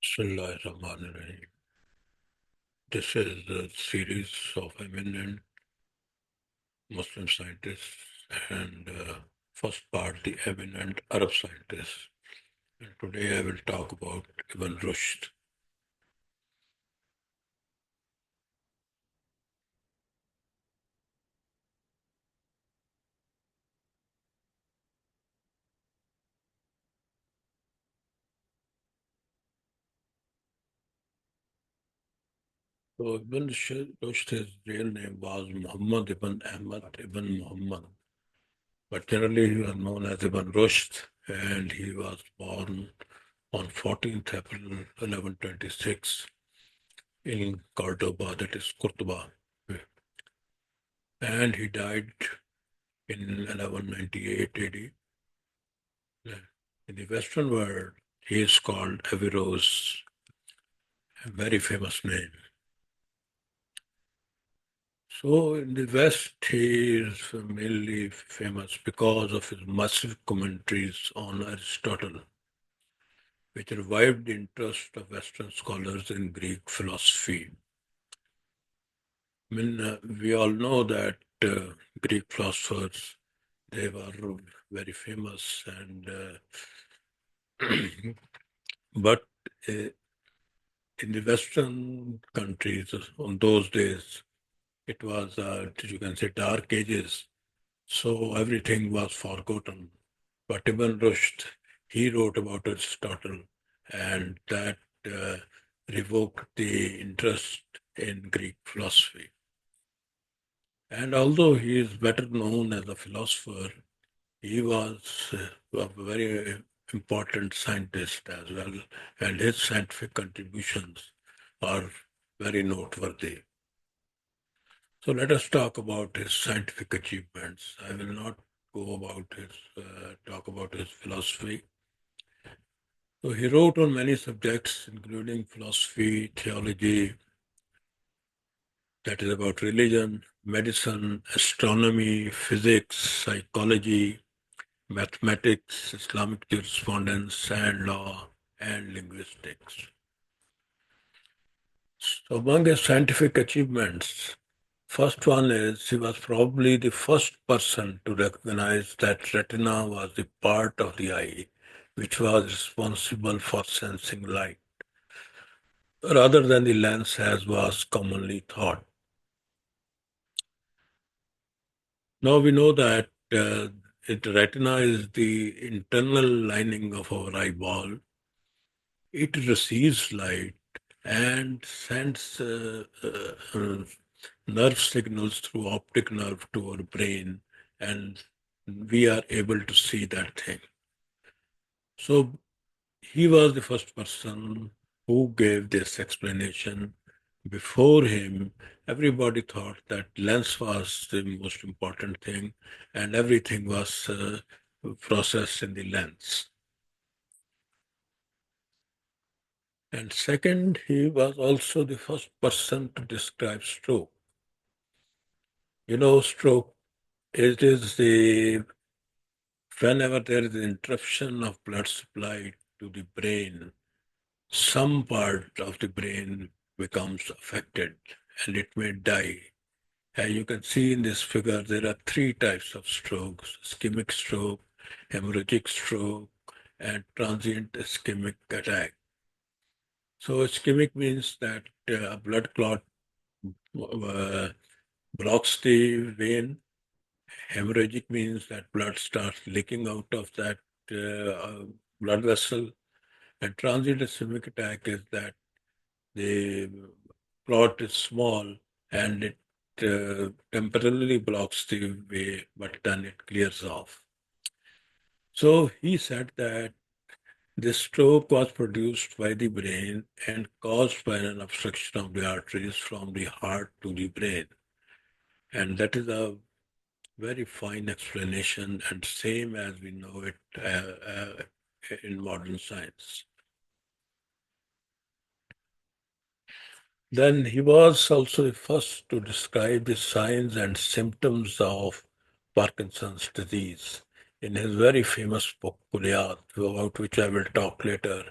Bismillahirrahmanirrahim. This is the series of eminent Muslim scientists and first part, the eminent Arab scientists. And today I will talk about Ibn Rushd. So Ibn Rushd, his real name was Muhammad ibn Ahmad ibn Muhammad, but generally he was known as Ibn Rushd, and he was born on 14th April 1126 in Cordoba, that is Cordoba, and he died in 1198 AD. In the Western world, he is called Averroes, a very famous name. So in the West, he is mainly famous because of his massive commentaries on Aristotle, which revived the interest of Western scholars in Greek philosophy. We all know that Greek philosophers, they were very famous, and but uh, in the Western countries on those days, it was, you can say, dark ages. So everything was forgotten. But Ibn Rushd, he wrote about Aristotle, and that uh, revoked the interest in Greek philosophy. And although he is better known as a philosopher, he was a very important scientist as well, and his scientific contributions are very noteworthy. So let us talk about his scientific achievements. I will not go about his talk about his philosophy. So he wrote on many subjects, including philosophy, theology, that is about religion, medicine, astronomy, physics, psychology, mathematics, Islamic jurisprudence, and law, and linguistics. So among his scientific achievements, first one is he was probably the first person to recognize that retina was the part of the eye which was responsible for sensing light, rather than the lens as was commonly thought. Now we know that retina is the internal lining of our eyeball. It receives light and sends nerve signals through optic nerve to our brain, and we are able to see that thing. So he was the first person who gave this explanation. Before him, everybody thought that lens was the most important thing, and everything was processed in the lens. And second, he was also the first person to describe stroke. You know, stroke, it is the whenever there is an interruption of blood supply to the brain, some part of the brain becomes affected and it may die. As you can see in this figure, there are three types of strokes: ischemic stroke, hemorrhagic stroke, and transient ischemic attack. So ischemic means that a blood clot uh, blocks the vein. Hemorrhagic means that blood starts leaking out of that blood vessel. And transient ischemic attack is that the clot is small and it temporarily blocks the way, but then it clears off. So he said that this stroke was produced by the brain and caused by an obstruction of the arteries from the heart to the brain. And that is a very fine explanation and same as we know it in modern science. Then he was also the first to describe the signs and symptoms of Parkinson's disease in his very famous book, Kuliat, about which I will talk later.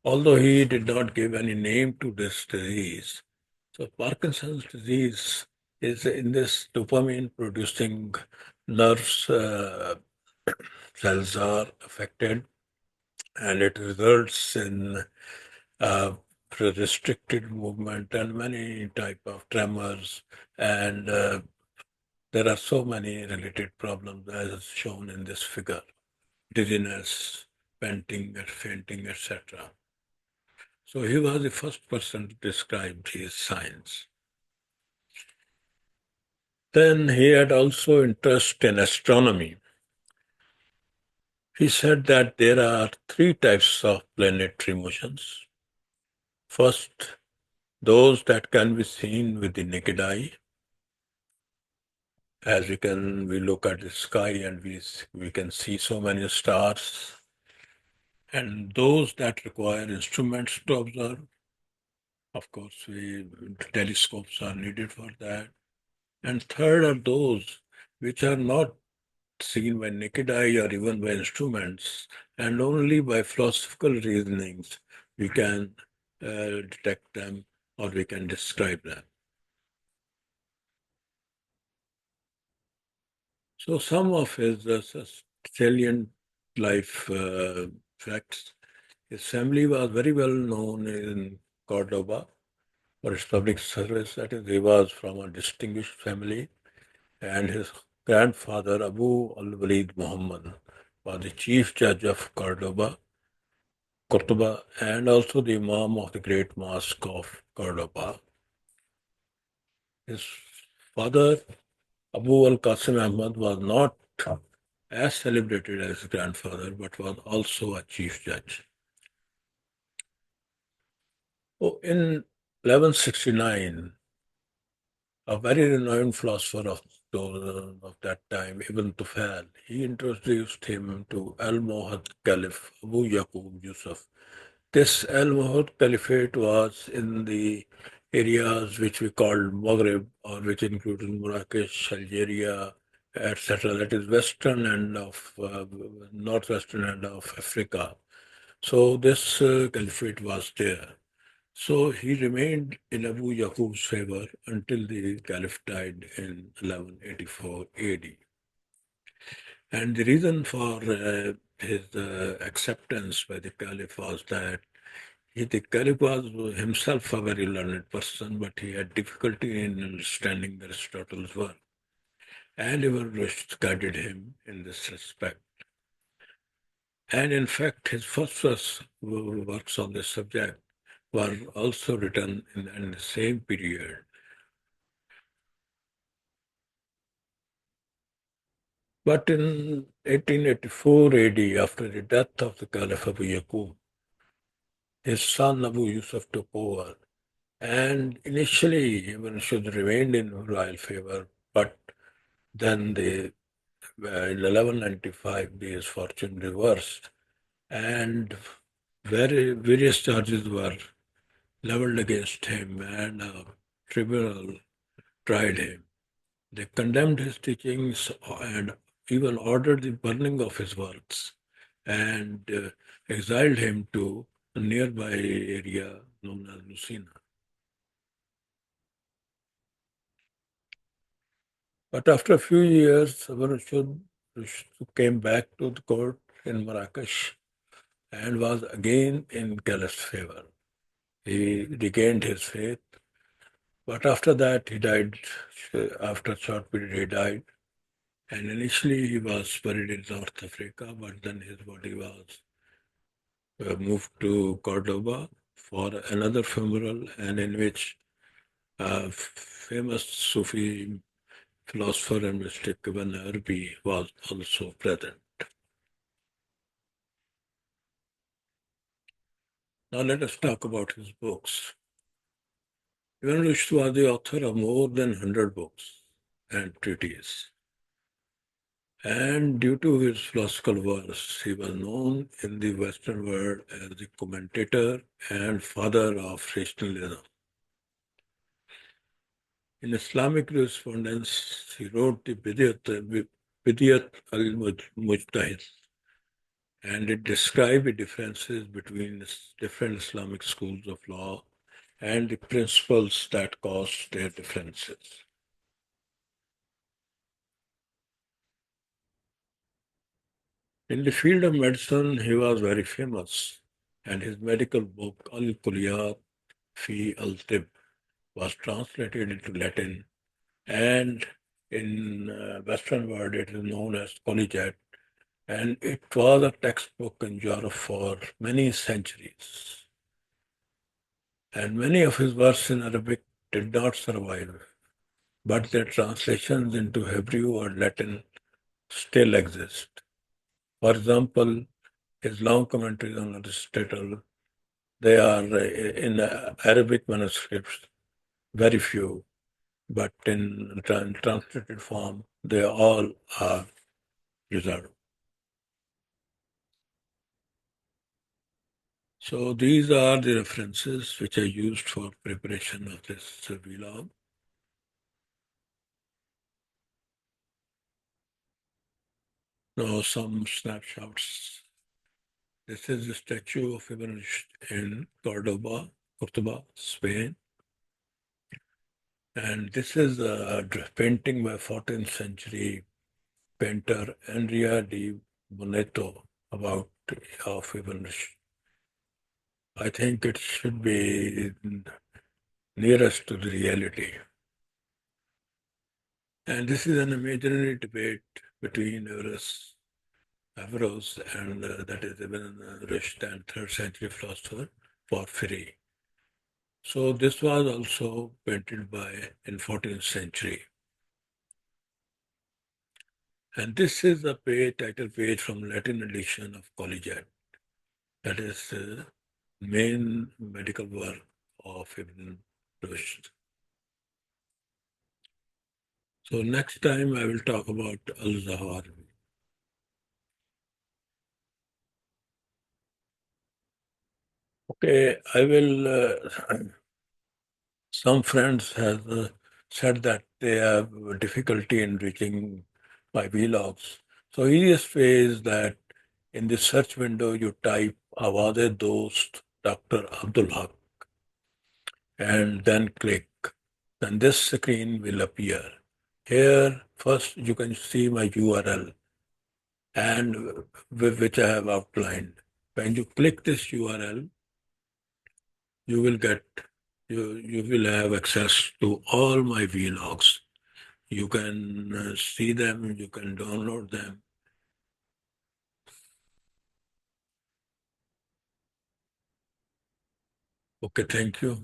although he did not give any name to this disease. So Parkinson's disease is in this dopamine producing nerves cells are affected, and it results in uh, restricted movement and many type of tremors, and there are so many related problems as shown in this figure: dizziness, fainting, etc. So he was the first person to describe these signs. Then he had also interest in astronomy. He said that there are three types of planetary motions. First, those that can be seen with the naked eye, as we look at the sky and we can see so many stars, and those that require instruments to observe. Of course, telescopes are needed for that. And third are those which are not seen by naked eye or even by instruments, and only by philosophical reasonings we can detect them or we can describe them. So some of his salient life facts. His family was very well known in Cordoba for its public service. That is, he was from a distinguished family, and his grandfather, Abu al-Walid Muhammad, was the chief judge of Cordoba, and also the Imam of the Great Mosque of Cordoba. His father, Abu al-Qasim Ahmad, was not as celebrated as his grandfather, but was also a chief judge. Oh, in 1169, a very renowned philosopher of that time, Ibn Tufal, he introduced him to Almohad Caliph Abu Yaqub Yusuf. This Almohad Caliphate was in the areas which we called Maghreb, or which included Marrakesh, Algeria, etc. That is western end of northwestern end of Africa. So this caliphate was there. So he remained in Abu Yaqub's favor until the caliph died in 1184 AD. And the reason for his acceptance by the caliph was that the caliph was himself a very learned person, but he had difficulty in understanding Aristotle's work. And Ibn Rushd guided him in this respect. And in fact, his first works on this subject were also written in the same period. But in 1884 AD, after the death of the Caliph Abu Yaqub, his son Abu Yusuf took over. And initially, Ibn Rushd remained in royal favor, but then in 1195, his fortune reversed, and various charges were leveled against him, and a tribunal tried him. They condemned his teachings and even ordered the burning of his works, and exiled him to a nearby area known as Lucena. But after a few years, Averroes came back to the court in Marrakesh and was again in Caliph's favor. He regained his faith, but after that he died. After a short period, he died. And initially he was buried in North Africa, but then his body was moved to Cordoba for another funeral, and in which a famous Sufi philosopher and mystic Ibn Arabi was also present. Now let us talk about his books. Ibn Rushd was the author of more than 100 books and treatises. And due to his philosophical works, he was known in the Western world as the commentator and father of rationalism. In Islamic jurisprudence, he wrote the Bidiyat al-Mujtahid, and it describes the differences between different Islamic schools of law and the principles that cause their differences. In the field of medicine, he was very famous, and his medical book, Al Kulliyat fi al Tib, was translated into Latin, and in Western world it is known as Collegiate, and it was a textbook in Europe for many centuries. And many of his works in Arabic did not survive, but their translations into Hebrew or Latin still exist. For example, his long commentaries on Aristotle, they are in Arabic manuscripts, very few, but in translated form, they all are preserved. So these are the references which I used for preparation of this vlog. Now some snapshots. This is the statue of Ibn Rushd in Cordoba, Spain. And this is a painting by 14th century painter Andrea di Boneto about of Ibn Rushd. I think it should be nearest to the reality. And this is an imaginary debate between Averroes and that is Ibn Rushd and third century philosopher Porphyry. So this was also painted by in 14th century. And this is a title page from Latin edition of Collegiate. That is the main medical work of Ibn Rushd. So next time I will talk about Al-Zahar. Okay, I will. Some friends have said that they have difficulty in reaching my vlogs. So easiest way is that in the search window you type Awade Dost Dr. Abdul Haq and then click. Then this screen will appear. Here first you can see my URL and which I have outlined. When you click this URL, you will get you will have access to all my vlogs. You can see them, you can download them. Okay, thank you.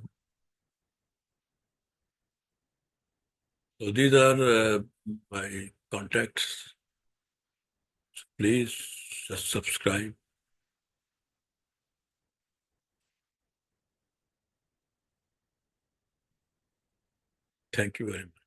So these are my contacts. Please just subscribe. Thank you very much.